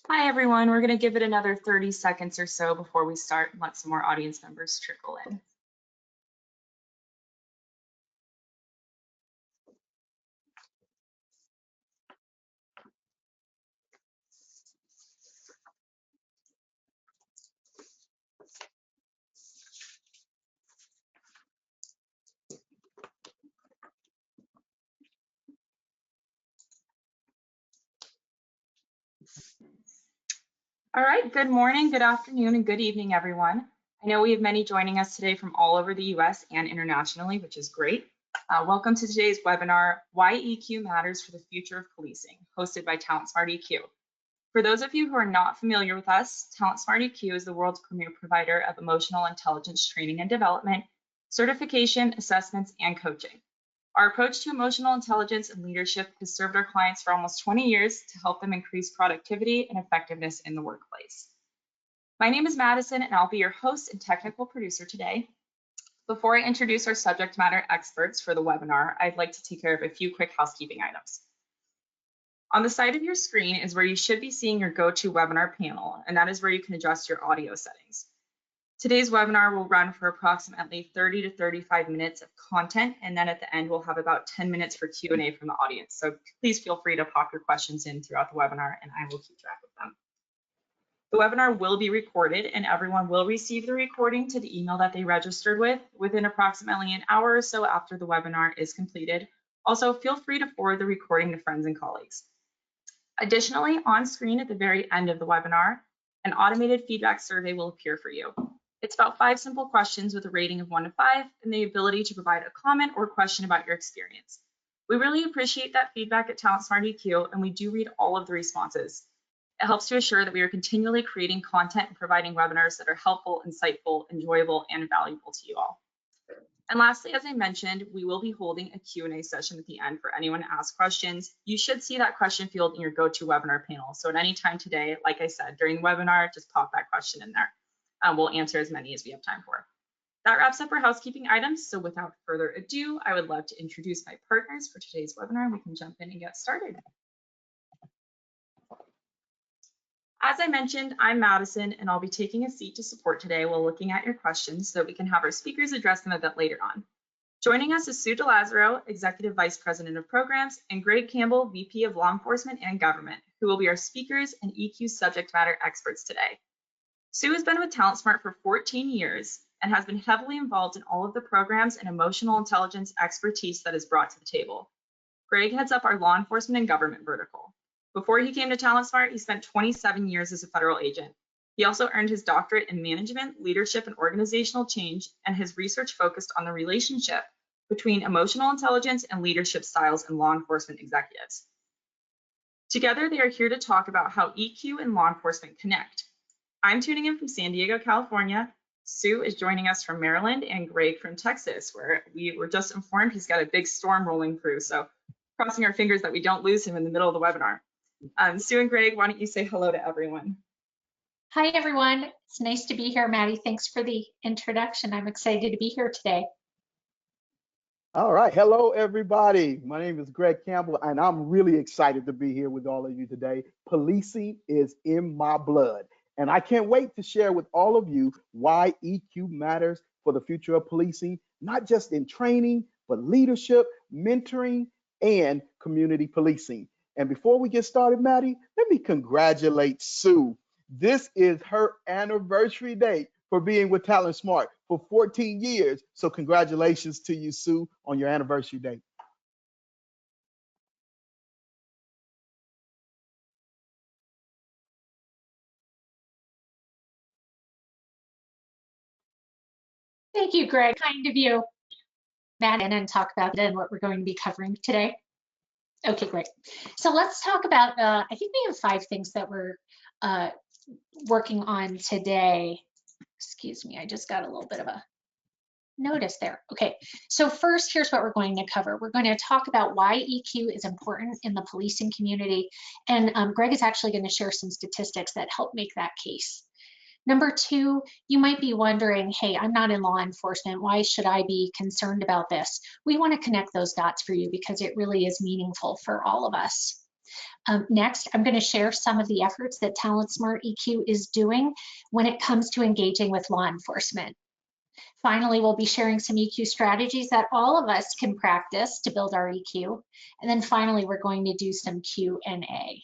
Hi, everyone. We're going to give it another 30 seconds or so before we start and let some more audience members trickle in. All right, good morning, good afternoon, and good evening, everyone. I know we have many joining us today from all over the US and internationally, which is great. Welcome to today's webinar, Why EQ Matters for the Future of Policing, hosted by TalentSmart EQ. For those of you who are not familiar with us, TalentSmart EQ is the world's premier provider of emotional intelligence training and development, certification, assessments, and coaching. Our approach to emotional intelligence and leadership has served our clients for almost 20 years to help them increase productivity and effectiveness in the workplace. My name is Madison, and I'll be your host and technical producer today. Before I introduce our subject matter experts for the webinar, I'd like to take care of a few quick housekeeping items. On the side of your screen is where you should be seeing your GoToWebinar panel, and that is where you can adjust your audio settings. Today's webinar will run for approximately 30 to 35 minutes of content, and then at the end we'll have about 10 minutes for Q&A from the audience. So please feel free to pop your questions in throughout the webinar, and I will keep track of them. The webinar will be recorded, and everyone will receive the recording to the email that they registered with within approximately an hour or so after the webinar is completed. Also, feel free to forward the recording to friends and colleagues. Additionally, on screen at the very end of the webinar, an automated feedback survey will appear for you. It's about 5 simple questions with a rating of 1 to 5 and the ability to provide a comment or question about your experience. We really appreciate that feedback at TalentSmart EQ, and we do read all of the responses. It helps to assure that we are continually creating content and providing webinars that are helpful, insightful, enjoyable, and valuable to you all. And lastly, as I mentioned, we will be holding a Q&A session at the end for anyone to ask questions. You should see that question field in your GoToWebinar panel. So at any time today, like I said, during the webinar, just pop that question in there. We'll answer as many as we have time for. That wraps up our housekeeping items. So without further ado, I would love to introduce my partners for today's webinar. We can jump in and get started. As I mentioned, I'm Madison, and I'll be taking a seat to support today while looking at your questions so that we can have our speakers address them a bit later on. Joining us is Sue DeLazaro, Executive Vice President of Programs, and Greg Campbell, VP of Law Enforcement and Government, who will be our speakers and EQ subject matter experts today. Sue has been with TalentSmart for 14 years and has been heavily involved in all of the programs and emotional intelligence expertise that is brought to the table. Greg heads up our law enforcement and government vertical. Before he came to TalentSmart, he spent 27 years as a federal agent. He also earned his doctorate in management, leadership, and organizational change, and his research focused on the relationship between emotional intelligence and leadership styles in law enforcement executives. Together, they are here to talk about how EQ and law enforcement connect. I'm tuning in from San Diego, California. Sue is joining us from Maryland, and Greg from Texas, where we were just informed he's got a big storm rolling through. So crossing our fingers that we don't lose him in the middle of the webinar. Sue and Greg, why don't you say hello to everyone? Hi, everyone. It's nice to be here, Maddie. Thanks for the introduction. I'm excited to be here today. All right. Hello, everybody. My name is Greg Campbell, and I'm really excited to be here with all of you today. Policing is in my blood, and I can't wait to share with all of you why EQ matters for the future of policing, not just in training, but leadership, mentoring, and community policing. And before we get started, Maddie, let me congratulate Sue. This is her anniversary date for being with TalentSmart for 14 years. So congratulations to you, Sue, on your anniversary date. Thank you, Greg. Kind of you, Matt, and talk about it and what we're going to be covering today. Okay, great. So let's talk about, I think we have 5 things that we're working on today. Excuse me, I just got a little bit of a notice there. Okay, so first, here's what we're going to cover. We're going to talk about why EQ is important in the policing community, and Greg is actually going to share some statistics that help make that case. Number 2, you might be wondering, hey, I'm not in law enforcement. Why should I be concerned about this? We want to connect those dots for you because it really is meaningful for all of us. Next, I'm going to share some of the efforts that Talent Smart EQ is doing when it comes to engaging with law enforcement. Finally, we'll be sharing some EQ strategies that all of us can practice to build our EQ. And then finally, we're going to do some Q&A.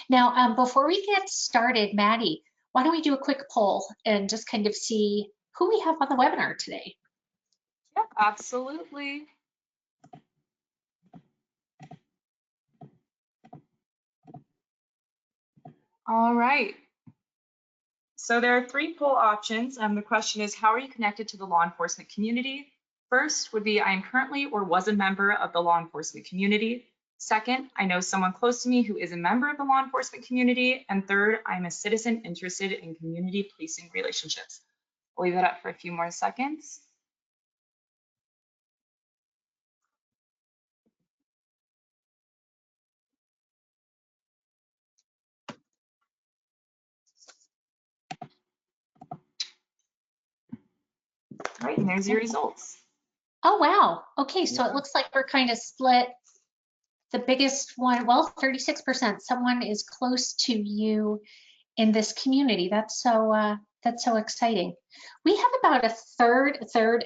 Now, before we get started, Maddie, why don't we do a quick poll and just kind of see who we have on the webinar today? Yeah, absolutely. All right. So there are 3 poll options. The question is, how are you connected to the law enforcement community? First would be, I am currently or was a member of the law enforcement community. Second, I know someone close to me who is a member of the law enforcement community. And third, I'm a citizen interested in community policing relationships. I'll leave that up for a few more seconds. All right, and there's your results. Oh, wow. Okay, so Yeah. it looks like we're kind of split. The biggest one, well, 36%. Someone is close to you in this community. That's so exciting. We have about a third,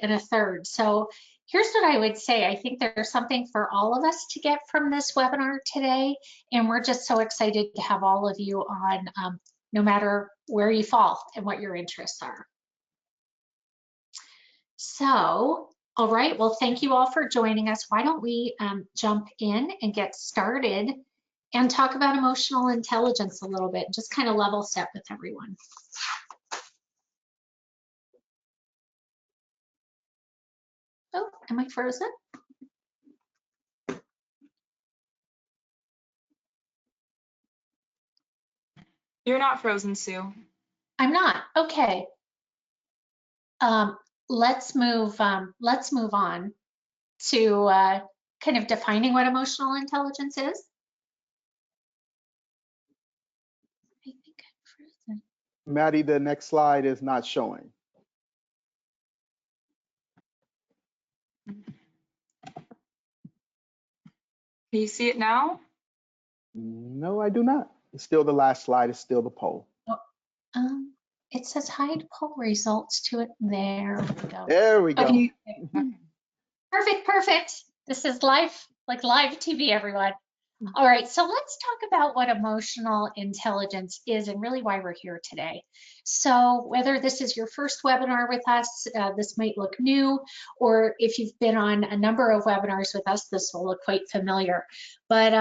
and a third. So here's what I would say. I think there's something for all of us to get from this webinar today. And we're just so excited to have all of you on, no matter where you fall and what your interests are. So, all right, well, thank you all for joining us. Why don't we jump in and get started and talk about emotional intelligence a little bit, just kind of level set with everyone. Oh, am I frozen? You're not frozen, Sue. I'm not. Okay. Let's move on to kind of defining what emotional intelligence is. I think I'm frozen. Maddie, the next slide is not showing. Can you see it now? No, I do not. It's still the last slide. It's still the poll. It says hide poll results to it. There we go. There we go. Okay. Perfect. This is live TV, everyone. All right, so let's talk about what emotional intelligence is and really why we're here today. So whether this is your first webinar with us, this might look new, or if you've been on a number of webinars with us, this will look quite familiar. But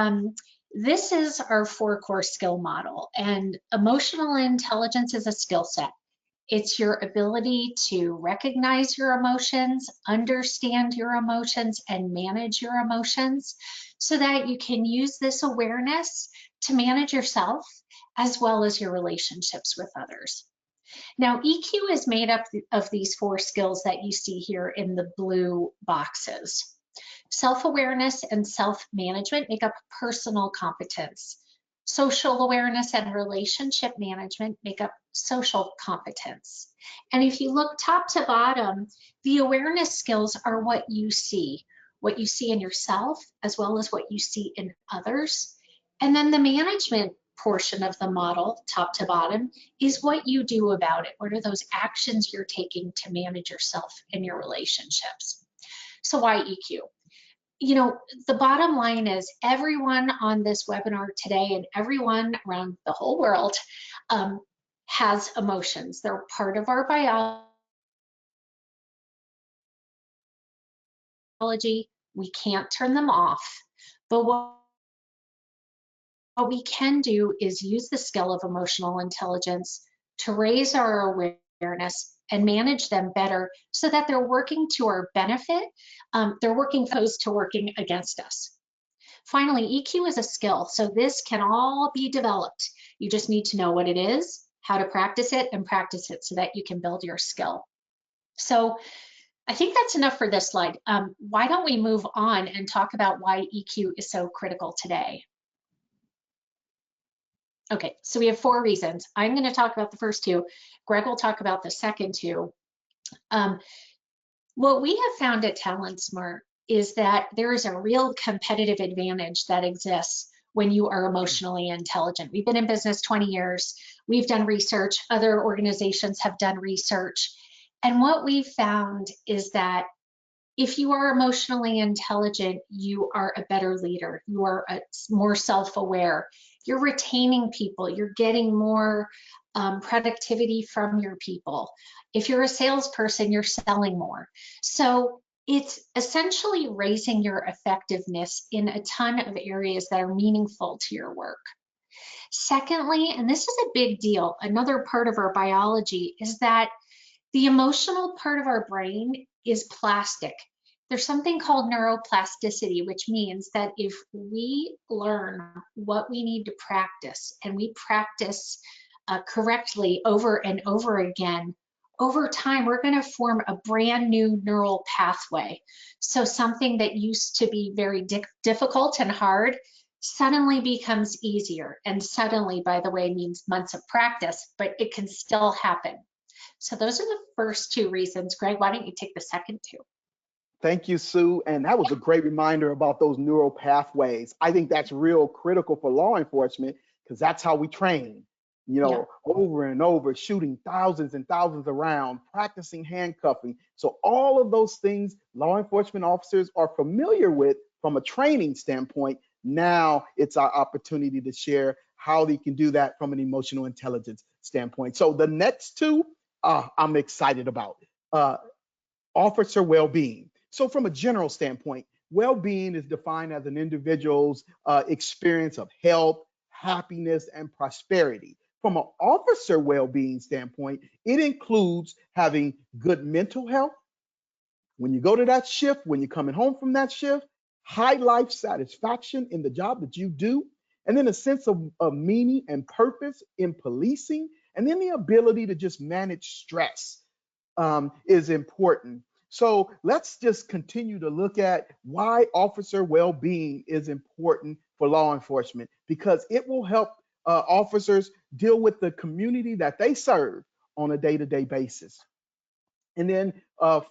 this is our 4 core skill model, and emotional intelligence is a skill set. It's your ability to recognize your emotions, understand your emotions, and manage your emotions so that you can use this awareness to manage yourself as well as your relationships with others. Now, EQ is made up of these 4 skills that you see here in the blue boxes. Self-awareness and self-management make up personal competence. Social awareness and relationship management make up social competence. And if you look top to bottom, the awareness skills are what you see in yourself, as well as what you see in others. And then the management portion of the model, top to bottom, is what you do about it. What are those actions you're taking to manage yourself and your relationships? So why EQ? You know, the bottom line is everyone on this webinar today and everyone around the whole world has emotions. They're part of our biology. We can't turn them off. But what we can do is use the skill of emotional intelligence to raise our awareness and manage them better so that they're working to our benefit. They're working opposed to working against us. Finally, EQ is a skill, so this can all be developed. You just need to know what it is, how to practice it, and practice it so that you can build your skill. So I think that's enough for this slide. Why don't we move on and talk about why EQ is so critical today? Okay, so we have 4 reasons. I'm going to talk about the first 2. Greg will talk about the second 2. What we have found at Talent Smart is that there is a real competitive advantage that exists when you are emotionally intelligent. We've been in business 20 years. We've done research. Other organizations have done research. And what we've found is that if you are emotionally intelligent, you are a better leader. You are more self-aware. You're retaining people. You're getting more productivity from your people. If you're a salesperson, you're selling more. So it's essentially raising your effectiveness in a ton of areas that are meaningful to your work. Secondly, and this is a big deal, another part of our biology is that the emotional part of our brain is plastic. There's something called neuroplasticity, which means that if we learn what we need to practice and we practice correctly over and over again, over time, we're going to form a brand new neural pathway. So something that used to be very difficult and hard suddenly becomes easier. And suddenly, by the way, means months of practice, but it can still happen. So those are the first two reasons. Greg, why don't you take the second two? Thank you, Sue. And that was a great reminder about those neural pathways. I think that's real critical for law enforcement because that's how we train, over and over, shooting thousands and thousands around, practicing handcuffing. So all of those things law enforcement officers are familiar with from a training standpoint. Now it's our opportunity to share how they can do that from an emotional intelligence standpoint. So the next two, I'm excited about. Officer well-being. So from a general standpoint, well-being is defined as an individual's experience of health, happiness, and prosperity. From an officer well-being standpoint, it includes having good mental health. When you go to that shift, when you're coming home from that shift, high life satisfaction in the job that you do, and then a sense of meaning and purpose in policing, and then the ability to just manage stress is important. So let's just continue to look at why officer well-being is important for law enforcement, because it will help officers deal with the community that they serve on a day-to-day basis. And then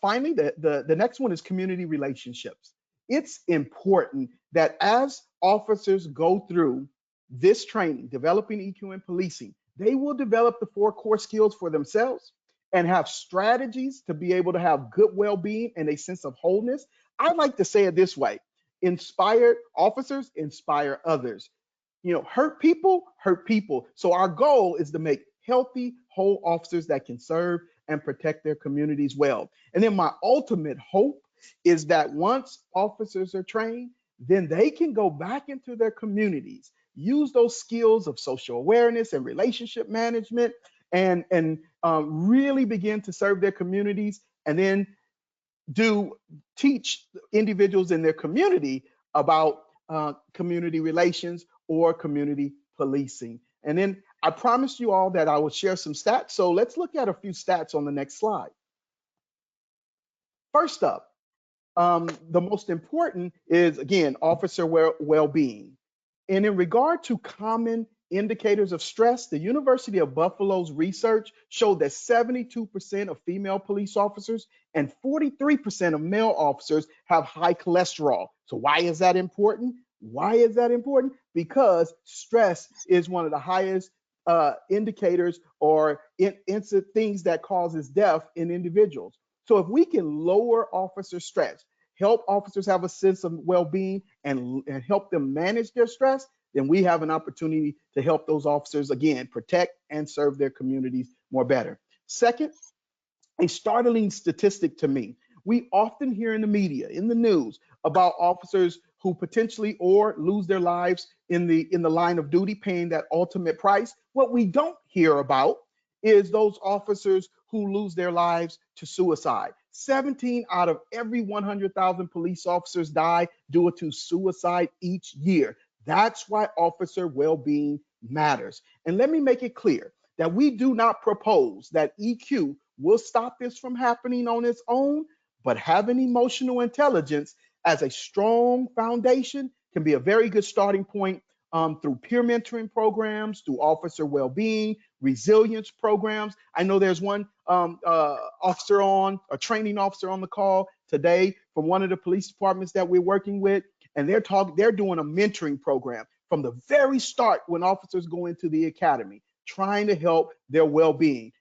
finally, the next one is community relationships. It's important that as officers go through this training, developing EQ and policing, they will develop the 4 core skills for themselves and have strategies to be able to have good well-being and a sense of wholeness. I like to say it this way: inspired officers inspire others. Hurt people hurt people. So our goal is to make healthy, whole officers that can serve and protect their communities well. And then my ultimate hope is that once officers are trained, then they can go back into their communities, use those skills of social awareness and relationship management, and really begin to serve their communities, and then teach individuals in their community about community relations or community policing. And then I promised you all that I would share some stats. So let's look at a few stats on the next slide. First up, the most important is, again, officer well-being. And in regard to common indicators of stress, the University of Buffalo's research showed that 72% of female police officers and 43% of male officers have high cholesterol. So why is that important? Why is that important? Because stress is one of the highest indicators or things that causes death in individuals. So if we can lower officer stress, help officers have a sense of well-being, and help them manage their stress, then we have an opportunity to help those officers, again, protect and serve their communities more better. Second, a startling statistic to me: we often hear in the media, in the news, about officers who potentially or lose their lives in the line of duty, paying that ultimate price. What we don't hear about is those officers who lose their lives to suicide. 17 out of every 100,000 police officers die due to suicide each year. That's why officer well-being matters. And let me make it clear that we do not propose that EQ will stop this from happening on its own, but having emotional intelligence as a strong foundation can be a very good starting point through peer mentoring programs, through officer well-being, resilience programs. I know there's one training officer on the call today from one of the police departments that we're working with, and they're doing a mentoring program from the very start when officers go into the academy, trying to help their well-being,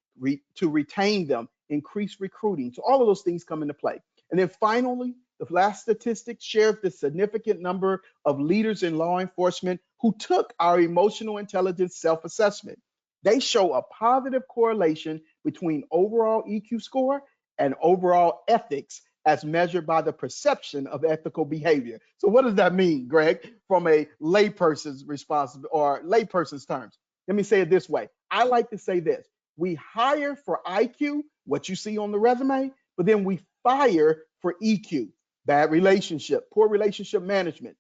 to retain them, increase recruiting. So all of those things come into play. And then finally, the last statistic shares the significant number of leaders in law enforcement who took our emotional intelligence self-assessment. They show a positive correlation between overall EQ score and overall ethics as measured by the perception of ethical behavior. So what does that mean, Greg, from a layperson's layperson's terms? Let me say it this way. I like to say this. We hire for IQ, what you see on the resume, but then we fire for EQ, bad relationship, poor relationship management,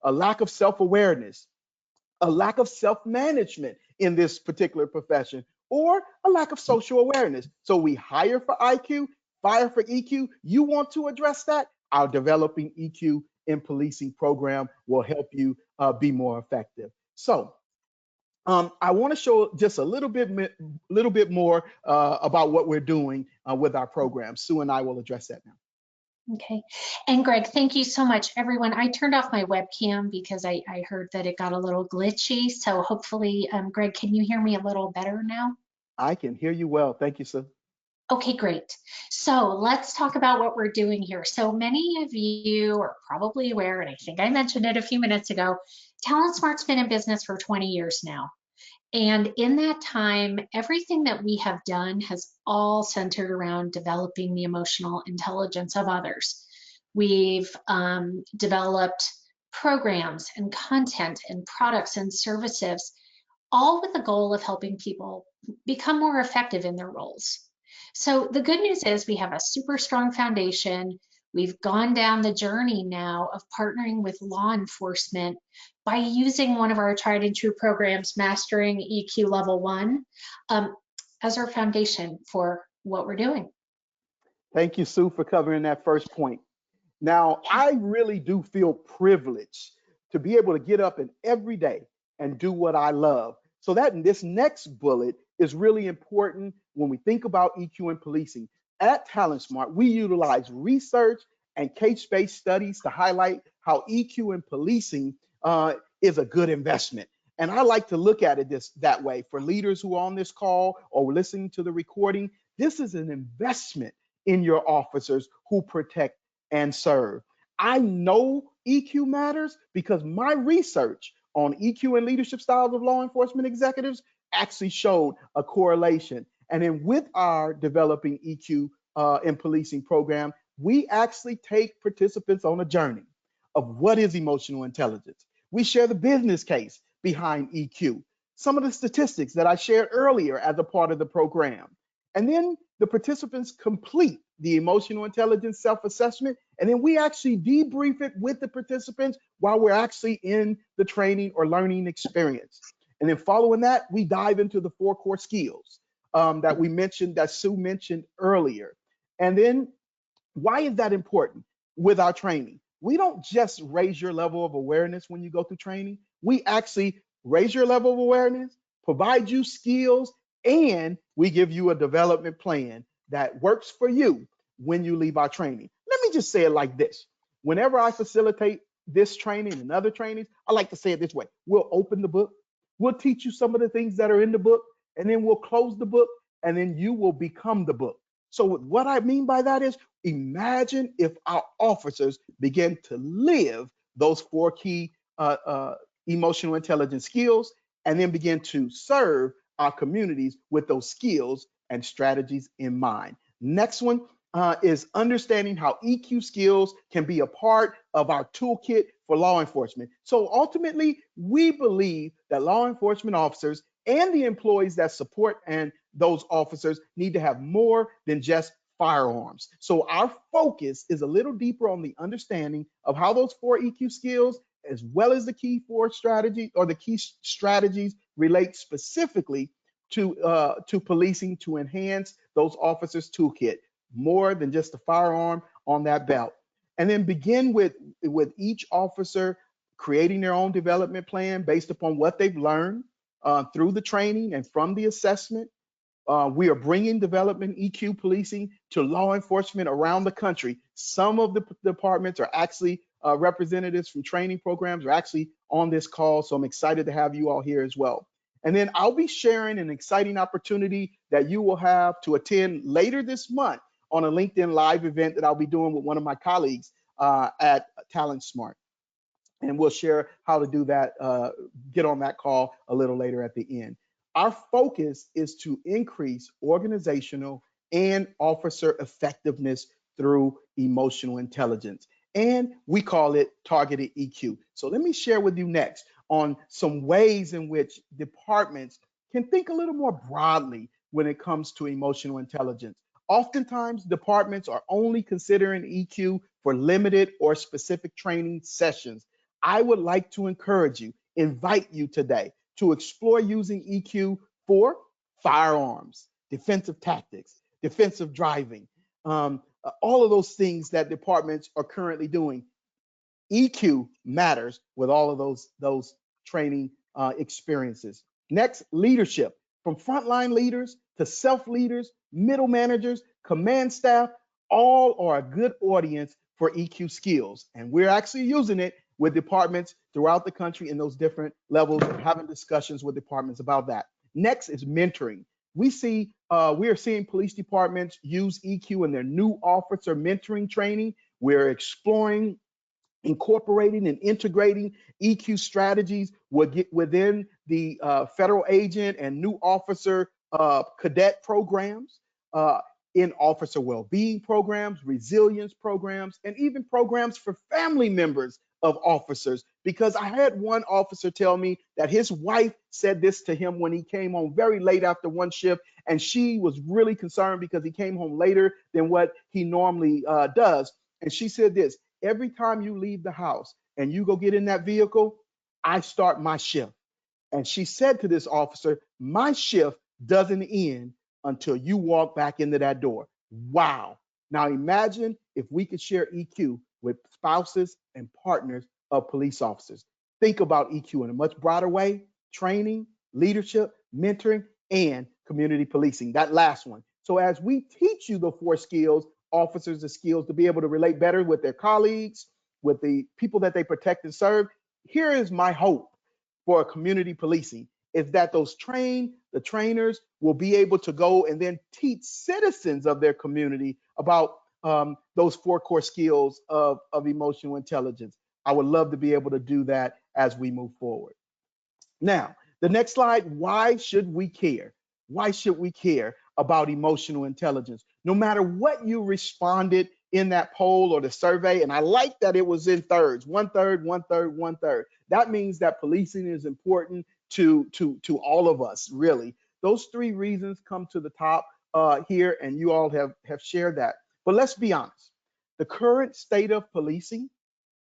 a lack of self-awareness, a lack of self-management in this particular profession, or a lack of social awareness. So we hire for IQ, fire for EQ. You want to address that? Our Developing EQ in Policing program will help you be more effective. So I want to show just a little bit more about what we're doing with our program. Sue and I will address that now. Okay. And Greg, thank you so much, everyone. I turned off my webcam because I heard that it got a little glitchy. So hopefully, Greg, can you hear me a little better now? I can hear you well. Thank you, Sue. Okay, great. So let's talk about what we're doing here. So many of you are probably aware, and I think I mentioned it a few minutes ago, Talent Smart's been in business for 20 years now. And in that time, everything that we have done has all centered around developing the emotional intelligence of others. We've developed programs and content and products and services, all with the goal of helping people become more effective in their roles. So the good news is we have a super strong foundation. We've gone down the journey now of partnering with law enforcement by using one of our tried and true programs, Mastering EQ Level 1, as our foundation for what we're doing. Thank you, Sue, for covering that first point. Now, I really do feel privileged to be able to get up and every day and do what I love. So that this next bullet is really important when we think about EQ and policing. At Talent Smart, we utilize research and case-based studies to highlight how EQ and policing is a good investment. And I like to look at it that way. For leaders who are on this call or listening to the recording, this is an investment in your officers who protect and serve. I know EQ matters because my research on EQ and leadership styles of law enforcement executives actually showed a correlation. And then with our Developing EQ in Policing program, we actually take participants on a journey of what is emotional intelligence. We share the business case behind EQ, some of the statistics that I shared earlier as a part of the program. And then the participants complete the emotional intelligence self-assessment, and then we actually debrief it with the participants while we're actually in the training or learning experience. And then following that, we dive into the 4 core skills that we mentioned, that Sue mentioned earlier. And then why is that important with our training? We don't just raise your level of awareness when you go through training. We actually raise your level of awareness, provide you skills, and we give you a development plan that works for you when you leave our training. Let me just say it like this. Whenever I facilitate this training and other trainings, I like to say it this way. We'll open the book. We'll teach you some of the things that are in the book, and then we'll close the book, and then you will become the book. So what I mean by that is, imagine if our officers begin to live those 4 key emotional intelligence skills, and then begin to serve our communities with those skills and strategies in mind. Next one is understanding how EQ skills can be a part of our toolkit for law enforcement. So ultimately, we believe that law enforcement officers and the employees that support and those officers need to have more than just firearms. So our focus is a little deeper on the understanding of how those 4 EQ skills, as well as the key 4 strategies or the key strategies, relate specifically to policing to enhance those officers' toolkit, more than just a firearm on that belt. And then begin with each officer creating their own development plan based upon what they've learned through the training and from the assessment. We are bringing development EQ policing to law enforcement around the country. Some of the departments are actually representatives from training programs are actually on this call, so I'm excited to have you all here as well. And then I'll be sharing an exciting opportunity that you will have to attend later this month on a LinkedIn Live event that I'll be doing with one of my colleagues at Talent Smart. And we'll share how to do that, get on that call a little later at the end. Our focus is to increase organizational and officer effectiveness through emotional intelligence. And we call it targeted EQ. So let me share with you next on some ways in which departments can think a little more broadly when it comes to emotional intelligence. Oftentimes, departments are only considering EQ for limited or specific training sessions. I would like to encourage you, invite you today to explore using EQ for firearms, defensive tactics, defensive driving, all of those things that departments are currently doing. EQ matters with all of those training experiences. Next, leadership. From frontline leaders to self-leaders, middle managers, command staff, all are a good audience for EQ skills. And we're actually using it with departments throughout the country in those different levels and having discussions with departments about that. Next is mentoring. We are seeing police departments use EQ in their new officer mentoring training. We're exploring incorporating and integrating EQ strategies within the federal agent and new officer cadet programs, in officer well-being programs, resilience programs, and even programs for family members of officers. Because I had one officer tell me that his wife said this to him when he came home very late after one shift, and she was really concerned because he came home later than what he normally does. And she said this: every time you leave the house and you go get in that vehicle, I start my shift. And she said to this officer, my shift doesn't end until you walk back into that door. Wow. Now imagine if we could share EQ with spouses and partners of police officers. Think about EQ in a much broader way: training, leadership, mentoring, and community policing, that last one. So as we teach you the 4 skills, officers the skills to be able to relate better with their colleagues, with the people that they protect and serve, here is my hope for community policing, is that the trainers will be able to go and then teach citizens of their community about those 4 core skills of emotional intelligence. I would love to be able to do that as we move forward. Now, the next slide: why should we care? Why should we care about emotional intelligence? No matter what you responded in that poll or the survey, and I like that it was in thirds: 1/3, 1/3, 1/3. That means that policing is important to all of us, really. Those 3 reasons come to the top here, and you all have shared that. But let's be honest: the current state of policing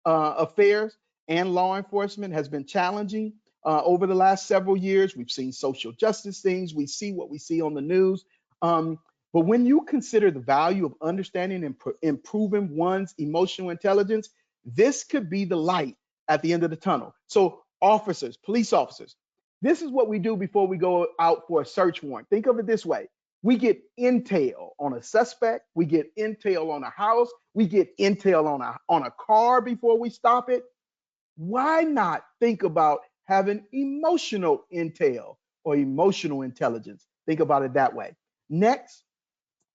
affairs and law enforcement has been challenging over the last several years. We've seen social justice things. We see what we see on the news. But when you consider the value of understanding and improving one's emotional intelligence, this could be the light at the end of the tunnel. So officers, police officers, this is what we do before we go out for a search warrant. Think of it this way: we get intel on a suspect, we get intel on a house, we get intel on a car before we stop it. Why not think about having emotional intel or emotional intelligence? Think about it that way. Next,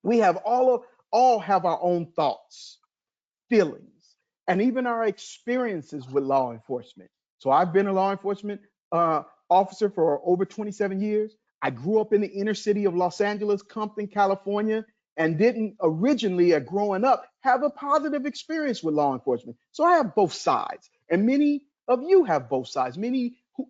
we have all have our own thoughts, feelings, and even our experiences with law enforcement. So I've been a law enforcement officer for over 27 years. I grew up in the inner city of Los Angeles, Compton, California, and didn't originally, growing up, have a positive experience with law enforcement. So I have both sides, and many of you have both sides. Many who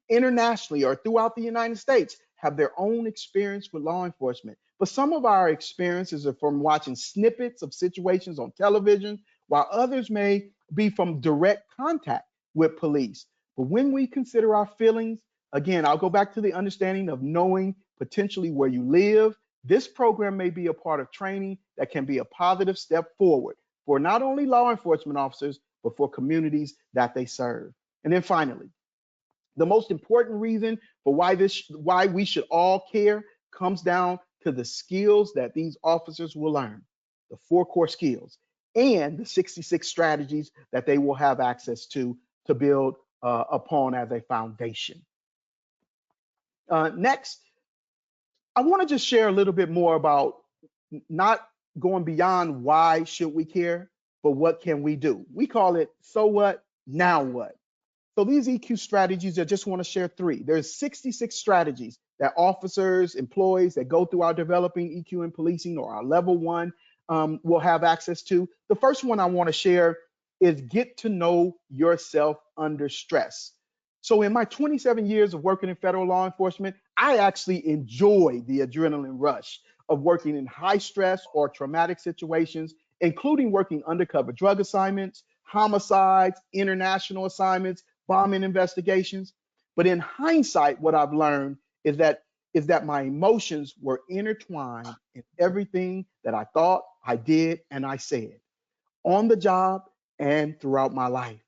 internationally or throughout the United States have their own experience with law enforcement. But some of our experiences are from watching snippets of situations on television, while others may be from direct contact with police. But when we consider our feelings, again, I'll go back to the understanding of knowing potentially where you live. This program may be a part of training that can be a positive step forward for not only law enforcement officers, but for communities that they serve. And then finally, the most important reason for why we should all care comes down to the skills that these officers will learn, the 4 core skills: and the 66 strategies that they will have access to build upon as a foundation. Next, I want to just share a little bit more about not going beyond why should we care, but what can we do? We call it so what, now what? So these EQ strategies, I just want to share 3. There's 66 strategies that officers, employees that go through our developing EQ in policing or our level 1 will have access to. The first one I want to share is get to know yourself under stress. So in my 27 years of working in federal law enforcement, I actually enjoy the adrenaline rush of working in high stress or traumatic situations, including working undercover drug assignments, homicides, international assignments, bombing investigations. But in hindsight, what I've learned is that my emotions were intertwined in everything that I thought, I did, and I said, on the job and throughout my life.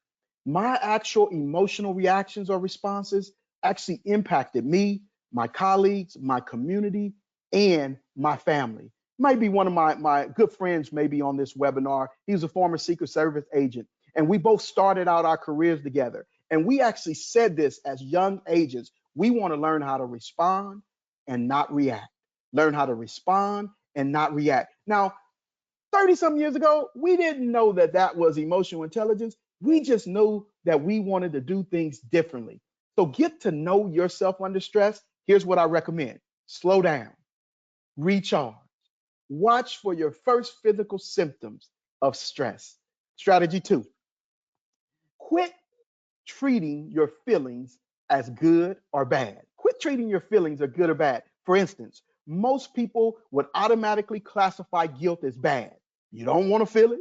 My actual emotional reactions or responses actually impacted me, my colleagues, my community, and my family. Might be one of my good friends maybe on this webinar. He was a former Secret Service agent, and we both started out our careers together. And we actually said this as young agents. We want to learn how to respond and not react. Learn how to respond and not react. Now, 30 some years ago, we didn't know that that was emotional intelligence. We just knew that we wanted to do things differently. So get to know yourself under stress. Here's what I recommend. Slow down, recharge, watch for your first physical symptoms of stress. Strategy 2, quit treating your feelings as good or bad. Quit treating your feelings as good or bad. For instance, most people would automatically classify guilt as bad. You don't want to feel it.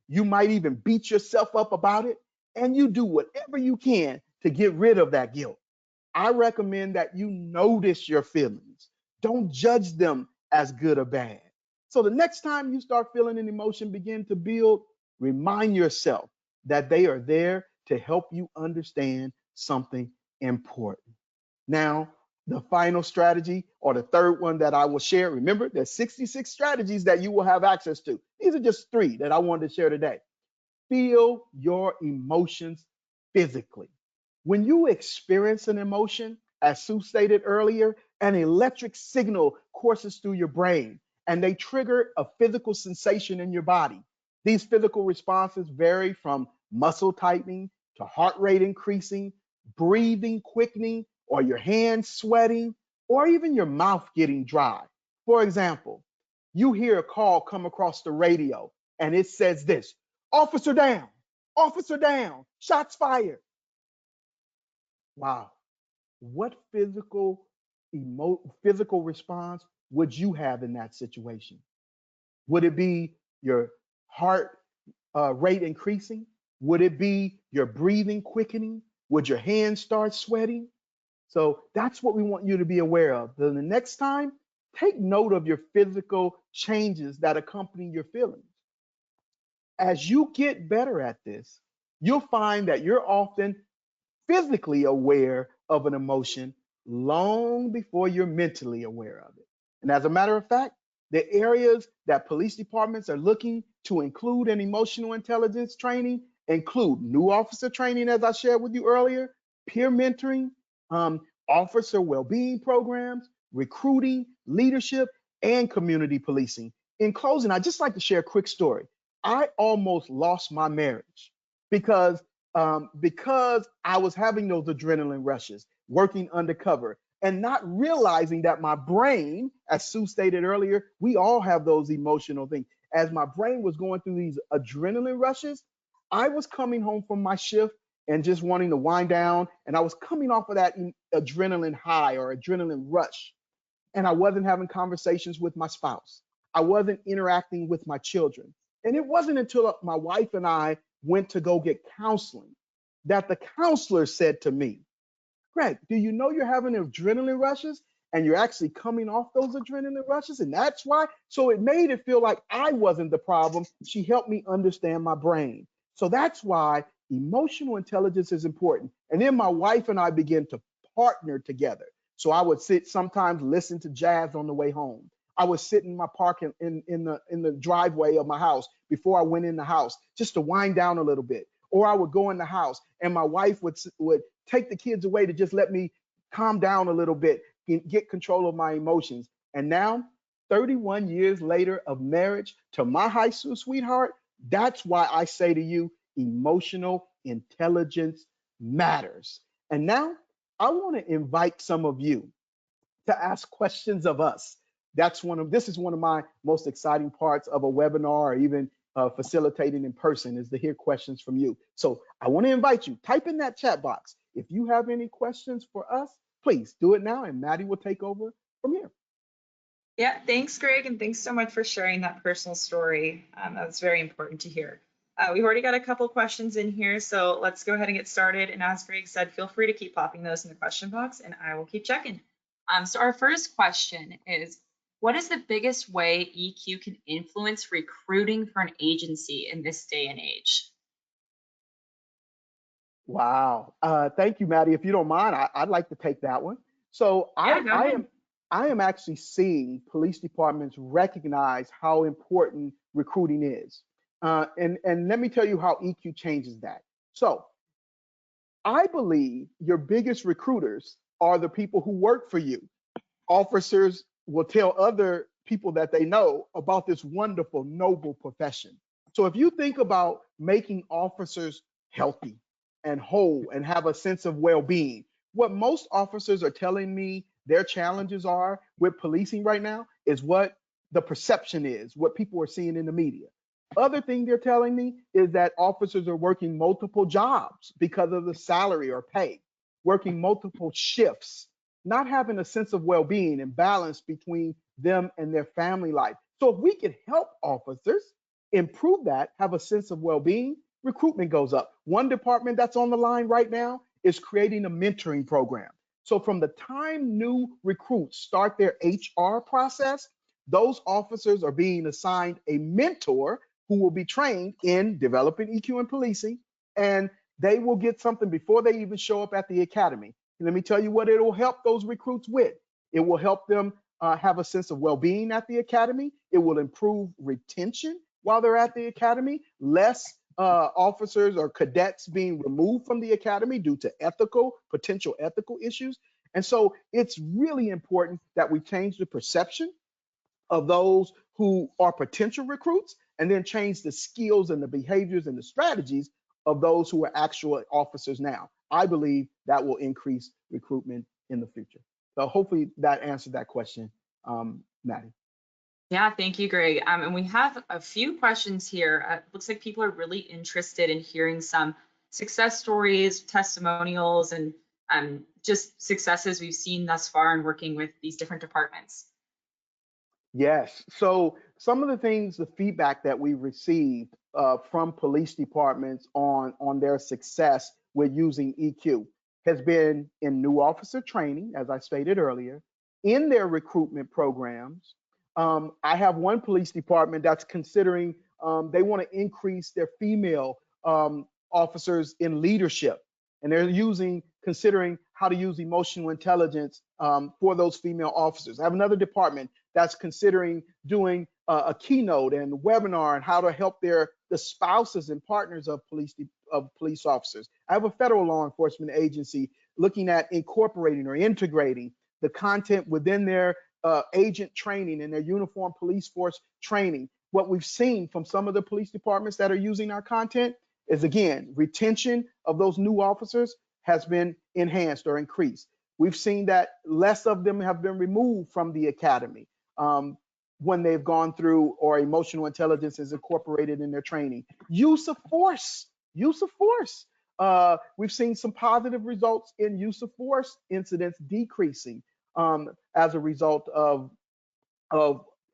You might even beat yourself up about it, and you do whatever you can to get rid of that guilt. I recommend that you notice your feelings. Don't judge them as good or bad. So the next time you start feeling an emotion begin to build, remind yourself that they are there to help you understand something important. Now, the final strategy, or the third one that I will share, remember, there's 66 strategies that you will have access to. These are just 3 that I wanted to share today. Feel your emotions physically. When you experience an emotion, as Sue stated earlier, an electric signal courses through your brain, and they trigger a physical sensation in your body. These physical responses vary from muscle tightening to heart rate increasing, breathing quickening, or your hands sweating, or even your mouth getting dry. For example, you hear a call come across the radio, and it says this: officer down, shots fired. Wow. What physical response would you have in that situation? Would it be your heart rate increasing? Would it be your breathing quickening? Would your hands start sweating? So that's what we want you to be aware of. Then the next time, take note of your physical changes that accompany your feelings. As you get better at this, you'll find that you're often physically aware of an emotion long before you're mentally aware of it. And as a matter of fact, the areas that police departments are looking to include in emotional intelligence training include new officer training, as I shared with you earlier, peer mentoring, officer well-being programs, recruiting, leadership, and community policing. In closing, I'd just like to share a quick story. I almost lost my marriage because I was having those adrenaline rushes, working undercover, and not realizing that my brain, as Sue stated earlier, we all have those emotional things. As my brain was going through these adrenaline rushes, I was coming home from my shift and just wanting to wind down, and I was coming off of that adrenaline high or adrenaline rush, and I wasn't having conversations with my spouse. I wasn't interacting with my children. And it wasn't until my wife and I went to go get counseling that the counselor said to me, Greg, do you know you're having adrenaline rushes and you're actually coming off those adrenaline rushes? And that's why. So it made it feel like I wasn't the problem. She helped me understand my brain. So that's why emotional intelligence is important. And then my wife and I began to partner together. So I would sometimes listen to jazz on the way home. I would sit in my park in the driveway of my house before I went in the house just to wind down a little bit. Or I would go in the house and my wife would take the kids away to just let me calm down a little bit, get control of my emotions. And now, 31 years later of marriage to my high school sweetheart, that's why I say to you, emotional intelligence matters. And now I want to invite some of you to ask questions of us. This is one of my most exciting parts of a webinar, or even facilitating in person, is to hear questions from you. So I want to invite you, type in that chat box. If you have any questions for us, please do it now, and Maddie will take over from here. Yeah, thanks, Greg, and thanks so much for sharing that personal story. That's very important to hear. We've already got a couple questions in here, so let's go ahead and get started. And as Greg said, feel free to keep popping those in the question box, and I will keep checking. So our first question is, what is the biggest way EQ can influence recruiting for an agency in this day and age? Wow. Thank you, Maddie. If you don't mind, I'd like to take that one. So Yeah, go ahead. I am actually seeing police departments recognize how important recruiting is. And let me tell you how EQ changes that. So I believe your biggest recruiters are the people who work for you. Officers will tell other people that they know about this wonderful, noble profession. So if you think about making officers healthy and whole and have a sense of well-being, what most officers are telling me their challenges are with policing right now is what the perception is, what people are seeing in the media. Other thing they're telling me is that officers are working multiple jobs because of the salary or pay, working multiple shifts, not having a sense of well-being and balance between them and their family life. So if we can help officers improve that, have a sense of well-being, recruitment goes up. One department that's on the line right now is creating a mentoring program. So from the time new recruits start their HR process, those officers are being assigned a mentor who will be trained in developing EQ and policing, and they will get something before they even show up at the academy. And let me tell you what it will help those recruits with. It will help them have a sense of well-being at the academy. It will improve retention while they're at the academy, less officers or cadets being removed from the academy due to potential ethical issues. And so it's really important that we change the perception of those who are potential recruits, and then change the skills and the behaviors and the strategies of those who are actual officers now. I believe that will increase recruitment in the future. So hopefully that answered that question, Maddie. Yeah, thank you, Greg. And we have a few questions here. It looks like people are really interested in hearing some success stories, testimonials, and just successes we've seen thus far in working with these different departments. Yes. So some of the things, the feedback that we received from police departments on their success with using EQ has been in new officer training, as I stated earlier, in their recruitment programs. I have one police department that's considering they want to increase their female officers in leadership, and they're considering how to use emotional intelligence for those female officers. I have another department that's considering doing a keynote and webinar on how to help the spouses and partners of police officers. I have a federal law enforcement agency looking at incorporating or integrating the content within their agent training and their uniform police force training. What we've seen from some of the police departments that are using our content is, again, retention of those new officers has been enhanced or increased. We've seen that less of them have been removed from the academy when they've gone through, or emotional intelligence is incorporated in their training. Use of force. We've seen some positive results in use of force incidents decreasing as a result of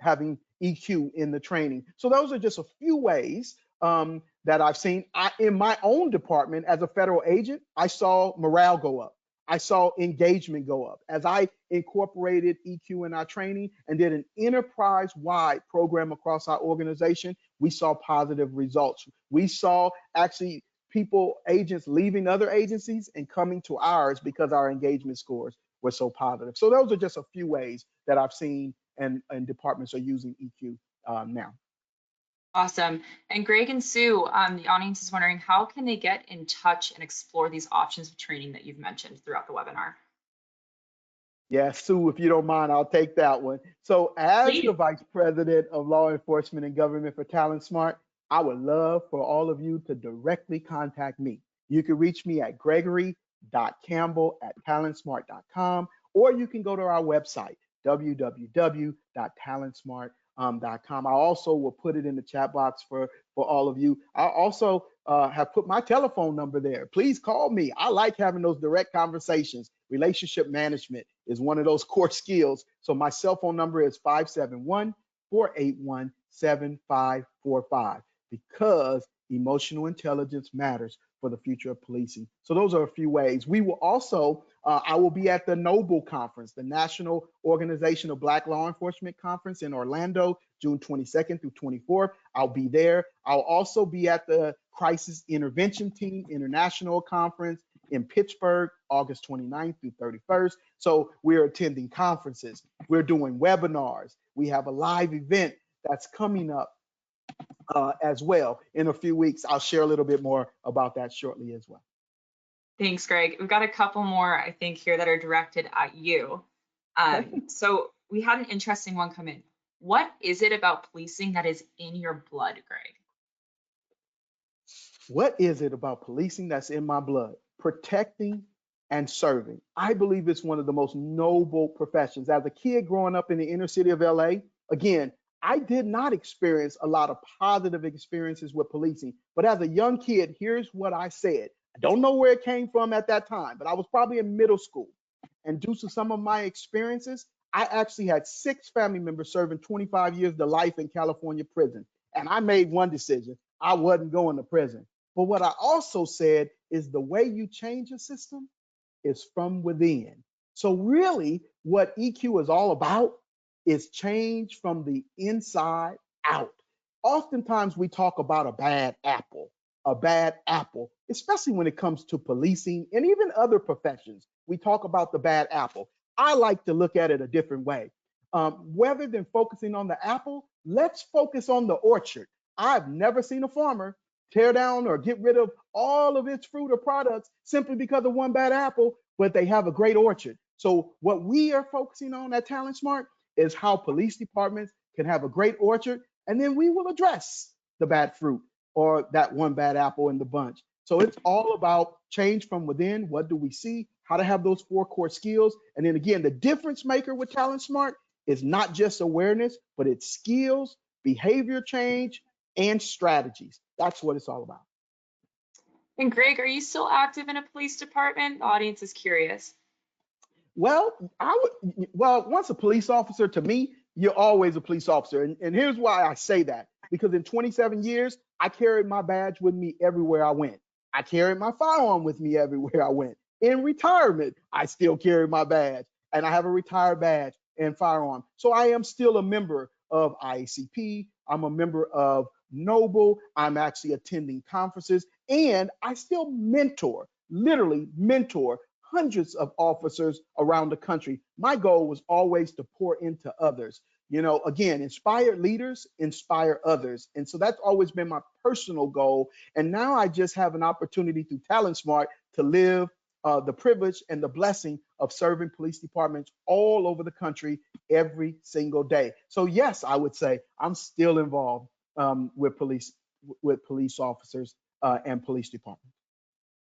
having EQ in the training. So those are just a few ways that I've seen. In my own department as a federal agent, I saw morale go up. I saw engagement go up as I incorporated EQ in our training and did an enterprise-wide program across our organization. We saw positive results. We saw actually agents leaving other agencies and coming to ours because our engagement scores were so positive. So those are just a few ways that I've seen and departments are using EQ now. Awesome. And Greg and Sue, the audience is wondering, how can they get in touch and explore these options of training that you've mentioned throughout the webinar? Yeah, Sue, if you don't mind, I'll take that one. So as the Please. Vice President of Law Enforcement and Government for Talent Smart, I would love for all of you to directly contact me. You can reach me at gregory.campbell@talentsmart.com, or you can go to our website, www.talentsmart.com. I also will put it in the chat box for all of you. I also have put my telephone number there. Please call me. I like having those direct conversations. Relationship management is one of those core skills. So my cell phone number is 571-481-7545, because emotional intelligence matters for the future of policing. So those are a few ways. We will also, I will be at the NOBLE Conference, the National Organization of Black Law Enforcement Conference in Orlando, June 22nd through 24th. I'll be there. I'll also be at the Crisis Intervention Team International Conference in Pittsburgh, August 29th through 31st. So we're attending conferences. We're doing webinars. We have a live event that's coming up as well in a few weeks. I'll share a little bit more about that shortly as well. Thanks, Greg. We've got a couple more, I think, here that are directed at you. So we had an interesting one come in. What is it about policing that is in your blood, Greg? What is it about policing that's in my blood? Protecting and serving. I believe it's one of the most noble professions. As a kid growing up in the inner city of LA, again, I did not experience a lot of positive experiences with policing. But as a young kid, here's what I said. I don't know where it came from at that time, but I was probably in middle school. And due to some of my experiences, I actually had 6 family members serving 25 years to life in California prison. And I made one decision. I wasn't going to prison. But what I also said is the way you change a system is from within. So really what EQ is all about is change from the inside out. Oftentimes we talk about a bad apple, especially when it comes to policing and even other professions. We talk about the bad apple. I like to look at it a different way. Rather than focusing on the apple, let's focus on the orchard. I've never seen a farmer tear down or get rid of all of its fruit or products simply because of one bad apple, but they have a great orchard. So what we are focusing on at Talent Smart is how police departments can have a great orchard, and then we will address the bad fruit or that one bad apple in the bunch. So it's all about change from within. What do we see? How to have those 4 core skills. And then again, the difference maker with Talent Smart is not just awareness, but it's skills, behavior change, and strategies. That's what it's all about. And Greg, are you still active in a police department? The audience is curious. Well, once a police officer, to me, you're always a police officer. And here's why I say that. Because in 27 years, I carried my badge with me everywhere I went. I carried my firearm with me everywhere I went. In retirement, I still carry my badge, and I have a retired badge and firearm. So I am still a member of IACP. I'm a member of Noble. I'm actually attending conferences, and I still literally mentor hundreds of officers around the country. My goal was always to pour into others. You know, again, inspired leaders inspire others. And so that's always been my personal goal. And now I just have an opportunity through Talent Smart to live the privilege and the blessing of serving police departments all over the country every single day. So yes, I would say I'm still involved with police officers and police departments.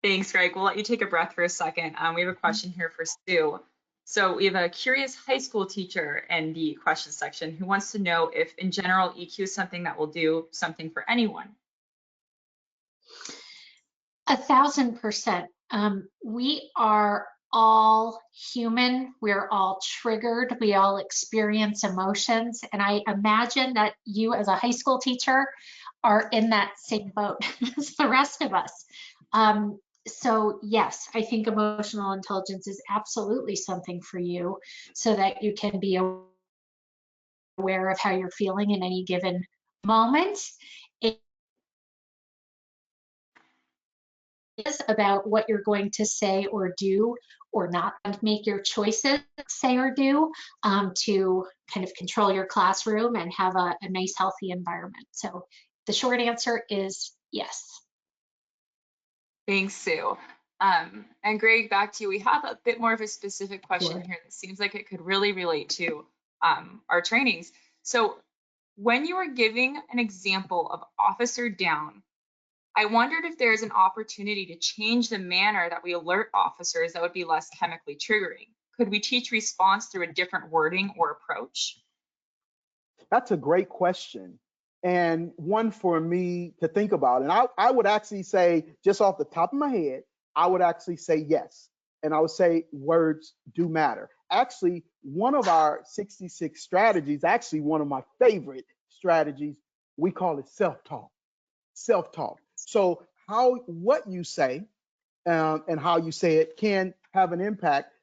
Thanks, Greg. We'll let you take a breath for a second. We have a question here for Sue. So we have a curious high school teacher in the question section who wants to know if, in general, EQ is something that will do something for anyone. 1,000%. We are all human. We're all triggered. We all experience emotions. And I imagine that you as a high school teacher are in that same boat as the rest of us. So yes, I think emotional intelligence is absolutely something for you so that you can be aware of how you're feeling in any given moment. is about what you're going to say or do or not, and make your choices say or do to kind of control your classroom and have a nice, healthy environment. So the short answer is yes. Thanks, Sue. And Greg, back to you. We have a bit more of a specific question Sure. here that seems like it could really relate to our trainings. So when you were giving an example of officer down, I wondered if there's an opportunity to change the manner that we alert officers that would be less chemically triggering. Could we teach response through a different wording or approach? That's a great question, and one for me to think about. And I would actually say, just off the top of my head, I would actually say yes. And I would say words do matter. Actually, one of our 66 strategies, actually one of my favorite strategies, we call it self-talk. Self-talk. So what you say and how you say it can have an impact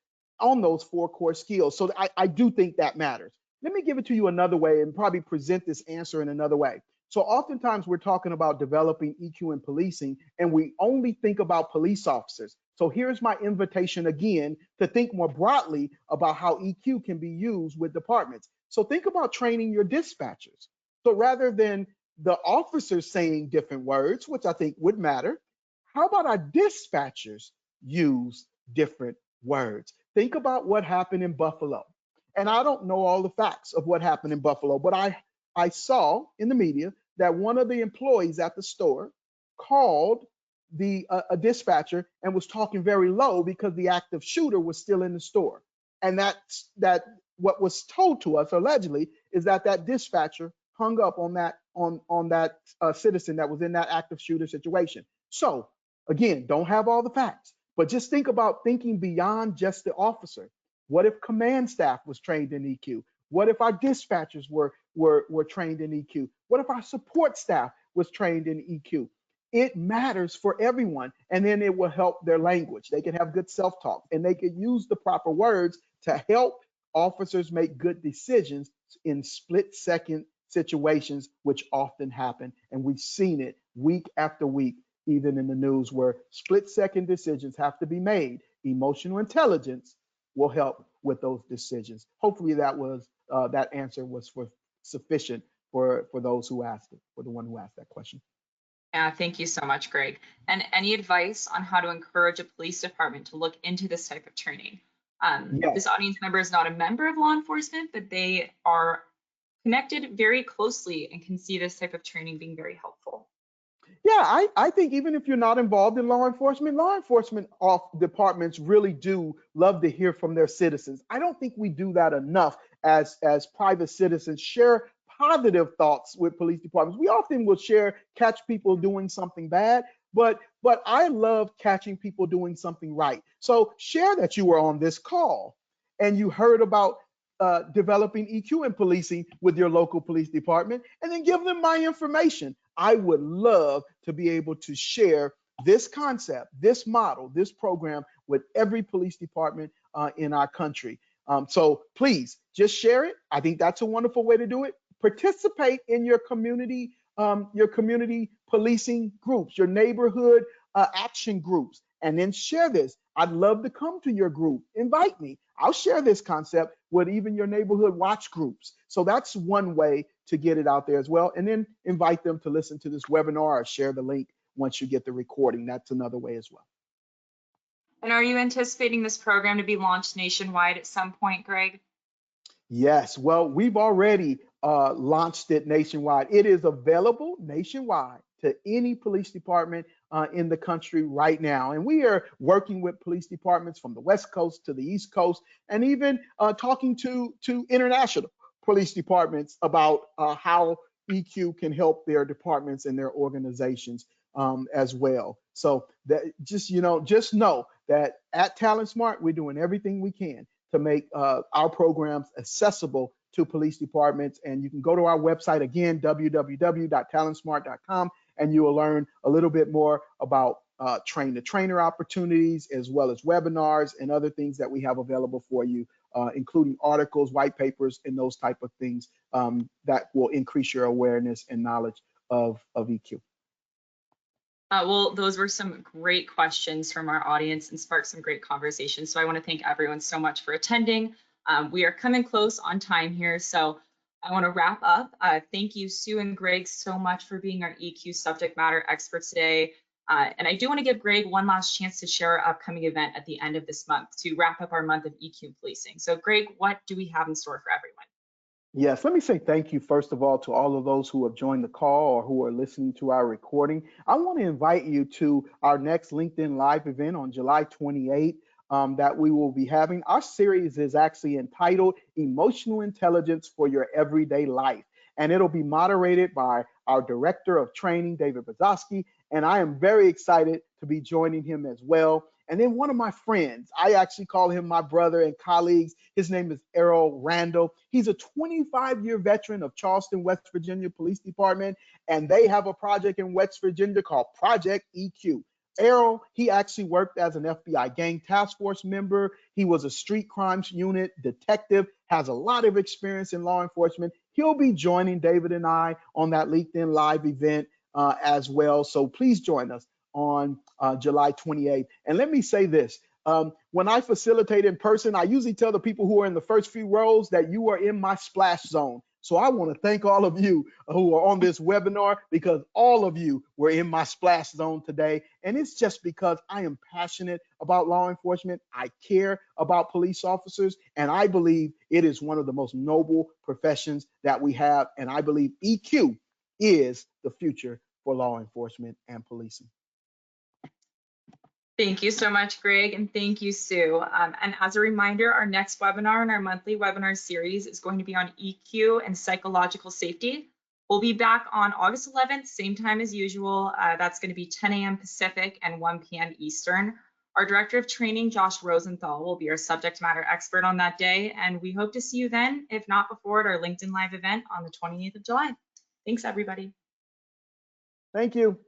on those four core skills. So I do think that matters. Let me give it to you another way and probably present this answer in another way. So oftentimes we're talking about developing EQ in policing, and we only think about police officers. So here's my invitation again to think more broadly about how EQ can be used with departments. So think about training your dispatchers. So rather than the officers saying different words, which I think would matter, how about our dispatchers use different words? Think about what happened in Buffalo. And I don't know all the facts of what happened in Buffalo, but I saw in the media that one of the employees at the store called a dispatcher and was talking very low because the active shooter was still in the store. And that what was told to us allegedly is that dispatcher hung up on that citizen that was in that active shooter situation. So again, don't have all the facts, but just think about thinking beyond just the officer. What if command staff was trained in EQ? What if our dispatchers were trained in EQ? What if our support staff was trained in EQ? It matters for everyone, and then it will help their language. They can have good self-talk, and they can use the proper words to help officers make good decisions in split-second situations, which often happen. And we've seen it week after week, even in the news, where split-second decisions have to be made. Emotional intelligence will help with those decisions. Hopefully that answer was sufficient for those who asked it, for the one who asked that question. Yeah, thank you so much, Greg. And any advice on how to encourage a police department to look into this type of training? Yes. This audience member is not a member of law enforcement, but they are connected very closely and can see this type of training being very helpful. Yeah, I think even if you're not involved in law enforcement departments really do love to hear from their citizens. I don't think we do that enough as private citizens. Share positive thoughts with police departments. We often will catch people doing something bad, but I love catching people doing something right. So share that you were on this call and you heard about developing EQ in policing with your local police department, and then give them my information. I would love to be able to share this concept, this model, this program with every police department in our country. So please just share it. I think that's a wonderful way to do it. Participate in your community policing groups, your neighborhood action groups, and then share this. I'd love to come to your group. Invite me. I'll share this concept with even your neighborhood watch groups. So that's one way to get it out there as well. And then invite them to listen to this webinar or share the link once you get the recording. That's another way as well. And are you anticipating this program to be launched nationwide at some point, Greg? Yes, well, we've already launched it nationwide. It is available nationwide to any police department in the country right now. And we are working with police departments from the West Coast to the East Coast, and even talking to international police departments about how EQ can help their departments and their organizations as well. So that just know that at Talent Smart, we're doing everything we can to make our programs accessible to police departments. And you can go to our website again, www.talentsmart.com, and you will learn a little bit more about train-the-trainer opportunities, as well as webinars and other things that we have available for you, including articles, white papers, and those type of things that will increase your awareness and knowledge of EQ. Well, those were some great questions from our audience and sparked some great conversations. So I want to thank everyone so much for attending. We are coming close on time here, so I want to wrap up. Thank you, Sue and Greg, so much for being our EQ subject matter experts today. And I do want to give Greg one last chance to share our upcoming event at the end of this month to wrap up our month of EQ policing. So Greg, what do we have in store for everyone? Yes, let me say thank you, first of all, to all of those who have joined the call or who are listening to our recording. I want to invite you to our next LinkedIn Live event on July 28th that we will be having. Our series is actually entitled Emotional Intelligence for Your Everyday Life, and it'll be moderated by our Director of Training, David Brzozowski, and I am very excited to be joining him as well. And then one of my friends, I actually call him my brother and colleagues. His name is Errol Randall. He's a 25-year veteran of Charleston, West Virginia Police Department, and they have a project in West Virginia called Project EQ. Errol, he actually worked as an FBI gang task force member. He was a street crimes unit detective, has a lot of experience in law enforcement. He'll be joining David and I on that LinkedIn Live event as well. So please join us on July 28th. And let me say this, when I facilitate in person, I usually tell the people who are in the first few rows that you are in my splash zone. So I want to thank all of you who are on this webinar, because all of you were in my splash zone today. And it's just because I am passionate about law enforcement. I care about police officers, and I believe it is one of the most noble professions that we have. And I believe EQ is the future for law enforcement and policing. Thank you so much, Greg, and thank you, Sue. And as a reminder, our next webinar in our monthly webinar series is going to be on EQ and psychological safety. We'll be back on August 11th, same time as usual. That's going to be 10 a.m. Pacific and 1 p.m. Eastern. Our Director of Training, Josh Rosenthal, will be our subject matter expert on that day, and we hope to see you then, if not before, at our LinkedIn Live event on the 28th of July. Thanks, everybody. Thank you.